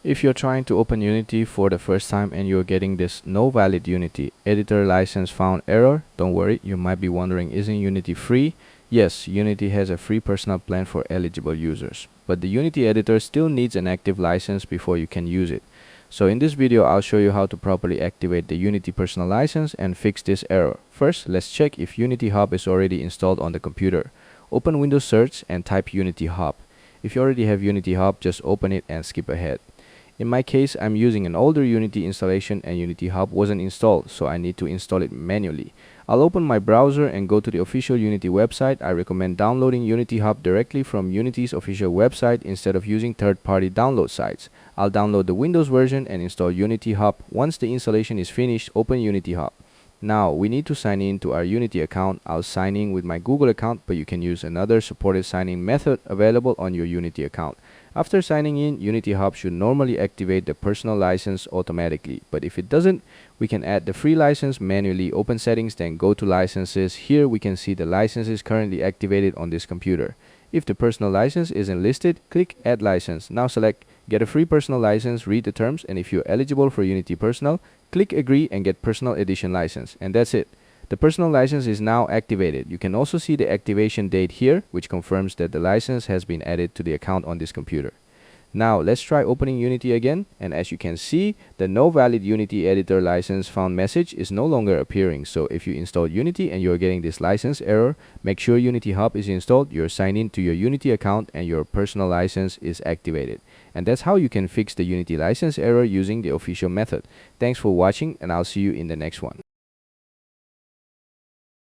If you're trying to open Unity for the first time and you're getting this no valid Unity editor license found error, don't worry, you might be wondering, isn't Unity free? Yes, Unity has a free personal plan for eligible users, but the Unity editor still needs an active license before you can use it. So in this video, I'll show you how to properly activate the Unity personal license and fix this error. First, let's check if Unity Hub is already installed on the computer. Open Windows Search and type Unity Hub. If you already have Unity Hub, just open it and skip ahead. In my case, I'm using an older Unity installation and Unity Hub wasn't installed, so I need to install it manually. I'll open my browser and go to the official Unity website. I recommend downloading Unity Hub directly from Unity's official website instead of using third-party download sites. I'll download the Windows version and install Unity Hub. Once the installation is finished, open Unity Hub. Now, we need to sign in to our Unity account. I'll sign in with my Google account, but you can use another supported sign-in method available on your Unity account. After signing in, Unity Hub should normally activate the personal license automatically, but if it doesn't, we can add the free license manually. Open Settings, then go to Licenses. Here we can see the licenses currently activated on this computer. If the personal license isn't listed, click Add License. Now select Get a free personal license, read the terms, and if you're eligible for Unity Personal, click Agree and get Personal Edition license. And that's it. The personal license is now activated. You can also see the activation date here, which confirms that the license has been added to the account on this computer. Now let's try opening Unity again, and as you can see, the no valid Unity editor license found message is no longer appearing. So if you installed Unity and you're getting this license error, make sure Unity Hub is installed, you're signed in to your Unity account, and your personal license is activated. And that's how you can fix the Unity license error using the official method. Thanks for watching, and I'll see you in the next one.